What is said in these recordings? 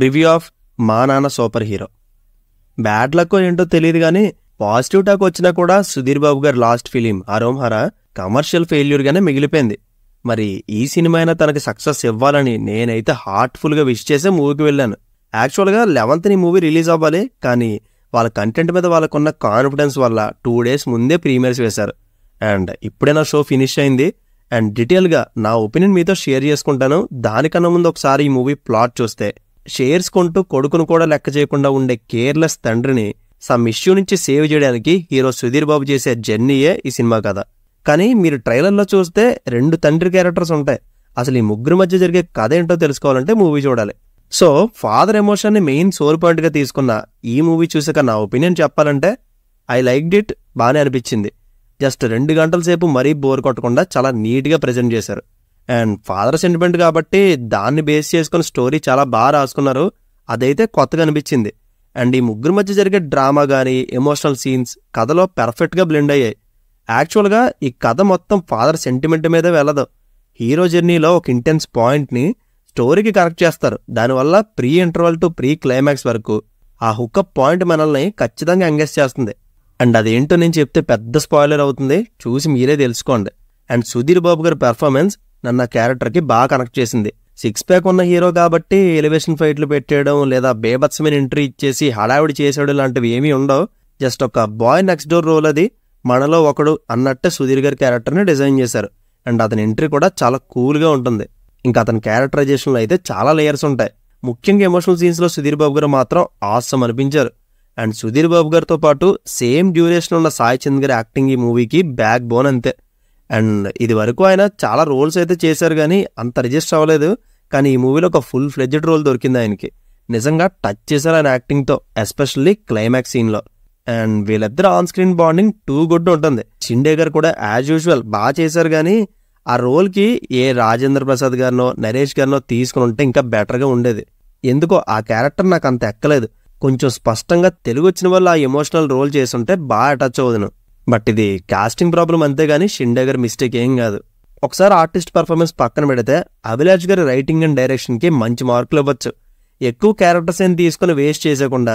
Review of మా నాన్న super hero. Bad luck ఏంటో తెలియదు కానీ పాజిటివ్ టాక్ వచ్చినా కూడా సుధీర్ బాబు గారి లాస్ట్ ఫిలిం హరోం హరా కమర్షియల్ ఫెయిల్యూర్గానే మిగిలిపోయింది. మరి ఈ సినిమా అయినా తనకి సక్సెస్ ఇవ్వాలని నేనైతే హార్ట్ఫుల్గా విష్ చేసే మూవీకి వెళ్ళాను. యాక్చువల్గా 11th ఈ మూవీ రిలీజ్ అవ్వాలి, కానీ వాళ్ళ కంటెంట్ మీద వాళ్ళకున్న కాన్ఫిడెన్స్ వల్ల 2 days ముందే ప్రీమియర్స్ వేశారు. అండ్ ఇప్పుడే నా షో ఫినిష్ అయింది. అండ్ డీటెయిల్గా నా ఒపీనియన్ మీతో షేర్ చేసుకుంటాను. దానికన్నా ముందు ఒకసారి ఈ మూవీ ప్లాట్ చూస్తే, షేర్స్ కొంటూ కొడుకును కూడా లెక్క చేయకుండా ఉండే కేర్లెస్ తండ్రిని సమ్ ఇష్యూ నుంచి సేవ్ చేయడానికి హీరో సుధీర్ బాబు చేసే జర్నీయే ఈ సినిమా కథ. కానీ మీరు ట్రైలర్లో చూస్తే 2 తండ్రి క్యారెక్టర్స్ ఉంటాయి. అసలు ఈ ముగ్గురు మధ్య జరిగే కథ ఏంటో తెలుసుకోవాలంటే మూవీ చూడాలి. సో ఫాదర్ ఎమోషన్ని మెయిన్ సోర్ పాయింట్గా తీసుకున్న ఈ మూవీ చూసాక నా ఒపీనియన్ చెప్పాలంటే ఐ లైక్డ్ ఇట్, బాగానే అనిపించింది. జస్ట్ 2 గంటల సేపు మరీ బోర్ కొట్టకుండా చాలా నీట్గా ప్రజెంట్ చేశారు. అండ్ ఫాదర్ సెంటిమెంట్ కాబట్టి దాన్ని బేస్ చేసుకుని స్టోరీ చాలా బాగా రాసుకున్నారు. అదైతే కొత్తగా అనిపించింది. అండ్ ఈ ముగ్గురు మధ్య జరిగే డ్రామా కానీ ఎమోషనల్ సీన్స్ కథలో పెర్ఫెక్ట్గా బ్లెండ్ అయ్యాయి. యాక్చువల్గా ఈ కథ మొత్తం ఫాదర్ సెంటిమెంట్ మీదే వెళ్ళదు. హీరో జర్నీలో ఒక ఇంటెన్స్ పాయింట్ని స్టోరీకి కనెక్ట్ చేస్తారు. దానివల్ల pre interval to pre climax వరకు ఆ హుక్అప్ పాయింట్ మనల్ని ఖచ్చితంగా ఎంగేజ్ చేస్తుంది. అండ్ అదేంటో నేను చెప్తే పెద్ద స్పాయిలర్ అవుతుంది, చూసి మీరే తెలుసుకోండి. అండ్ సుధీర్ బాబు గారి పెర్ఫార్మెన్స్ నన్ను ఆ క్యారెక్టర్కి బాగా కనెక్ట్ చేసింది. 6 pack ఉన్న హీరో కాబట్టి ఎలివేషన్ ఫైట్లు పెట్టేయడం లేదా బేబత్సమైన ఎంట్రీ ఇచ్చేసి హడావిడి చేసాడు లాంటివి ఏమీ ఉండవు. జస్ట్ ఒక బాయ్ నెక్స్ట్ డోర్ రోల్, అది మనలో ఒకడు అన్నట్టే సుధీర్ గారి క్యారెక్టర్ని డిజైన్ చేశారు. అండ్ అతని ఎంట్రీ కూడా చాలా కూల్గా ఉంటుంది. ఇంకా అతని క్యారెక్టరైజేషన్లో అయితే చాలా లేయర్స్ ఉంటాయి. ముఖ్యంగా ఎమోషనల్ సీన్స్లో సుధీర్ బాబు గారు మాత్రం ఆసమ్ అనిపించారు. అండ్ సుధీర్ బాబు గారితో పాటు సేమ్ డ్యూరేషన్ ఉన్న సాయి చంద్ గారి యాక్టింగ్ ఈ మూవీకి బ్యాక్ బోన్ అంతే. అండ్ ఇది వరకు ఆయన చాలా రోల్స్ అయితే చేశారు కానీ అంత రిజిస్టర్ అవ్వలేదు. కానీ ఈ మూవీలో ఒక ఫుల్ ఫ్లెడ్జెడ్ రోల్ దొరికింది ఆయనకి. నిజంగా టచ్ చేశారు ఆయన యాక్టింగ్తో, ఎస్పెషల్లీ క్లైమాక్స్ సీన్లో. అండ్ వీళ్ళిద్దరు on screen bonding too good ఉంటుంది. షిండే గారు కూడా యాజ్ యూజువల్ బాగా చేశారు, కానీ ఆ రోల్కి ఏ రాజేంద్ర ప్రసాద్ గారినో నరేష్ గారినో తీసుకుని ఉంటే ఇంకా బెటర్గా ఉండేది. ఎందుకో ఆ క్యారెక్టర్ నాకు అంత ఎక్కలేదు. కొంచెం స్పష్టంగా తెలుగు వచ్చిన వాళ్ళు ఆ ఎమోషనల్ రోల్ చేస్తుంటే బాగా అటాచ్ అవ్వదును. బట్ ఇది కాస్టింగ్ ప్రాబ్లం అంతేగాని షిండే గారి మిస్టేక్ ఏం కాదు. ఒకసారి ఆర్టిస్ట్ పర్ఫార్మెన్స్ పక్కన పెడితే అభిలాష్ గారి రైటింగ్ అండ్ డైరెక్షన్కి మంచి మార్కులు ఇవ్వచ్చు. ఎక్కువ క్యారెక్టర్స్ ఏం తీసుకుని వేస్ట్ చేసేయకుండా,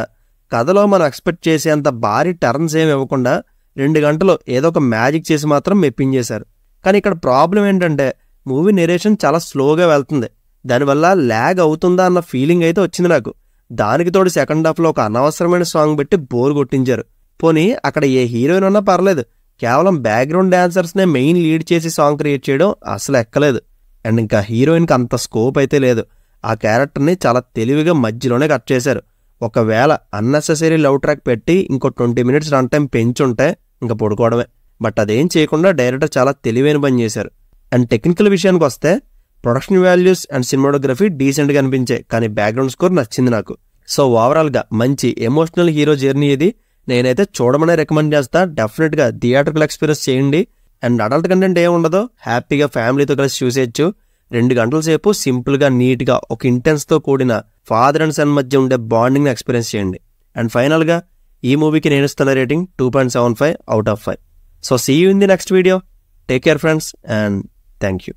కథలో మనం ఎక్స్పెక్ట్ చేసేంత భారీ టర్న్స్ ఏమి ఇవ్వకుండా 2 గంటలు ఏదో ఒక మ్యాజిక్ చేసి మాత్రం మెప్పించేశారు. కానీ ఇక్కడ ప్రాబ్లం ఏంటంటే మూవీ నెరేషన్ చాలా స్లోగా వెళ్తుంది. దానివల్ల ల్యాగ్ అవుతుందా అన్న ఫీలింగ్ అయితే వచ్చింది నాకు. దానికి తోడు సెకండ్ హాఫ్లో ఒక అనవసరమైన సాంగ్ పెట్టి బోర్ కొట్టించారు. పోనీ అక్కడ ఏ హీరోయిన్ ఉన్నా పర్లేదు, కేవలం బ్యాక్గ్రౌండ్ డాన్సర్స్నే మెయిన్ లీడ్ చేసి సాంగ్ క్రియేట్ చేయడం అసలు ఎక్కలేదు. అండ్ ఇంకా హీరోయిన్కి అంత స్కోప్ అయితే లేదు. ఆ క్యారెక్టర్ని చాలా తెలివిగా మధ్యలోనే కట్ చేశారు. ఒకవేళ అన్నెసెసరీ లవ్ ట్రాక్ పెట్టి ఇంకో 20 minutes రన్ టైం పెంచుంటే ఇంకా పడుకోవడమే. బట్ అదేం చేయకుండా డైరెక్టర్ చాలా తెలివైన పని చేశారు. అండ్ టెక్నికల్ విషయానికి వస్తే ప్రొడక్షన్ వాల్యూస్ అండ్ సినిమాటోగ్రఫీ డీసెంట్గా అనిపించాయి, కానీ బ్యాక్గ్రౌండ్ స్కోర్ నచ్చింది నాకు. సో ఓవరాల్గా మంచి ఎమోషనల్ హీరో జర్నీ ఇది. నేనైతే చూడమనే రికమెండ్ చేస్తా. డెఫినెట్గా థియేటర్కల్ ఎక్స్పీరియన్స్ చేయండి. అండ్ అడల్ట్ కంటెంట్ ఏముండదో హ్యాపీగా ఫ్యామిలీతో కలిసి చూసేయచ్చు. 2 గంటల సేపు సింపుల్గా నీట్గా ఒక ఇంటెన్స్తో కూడిన ఫాదర్ అండ్ సన్ మధ్య ఉండే బాండింగ్ని ఎక్స్పీరియన్స్ చేయండి. అండ్ ఫైనల్గా ఈ మూవీకి నేను ఇస్తున్న rating 2.75 out of 5. So see you in the next video. Take care friends and thank you.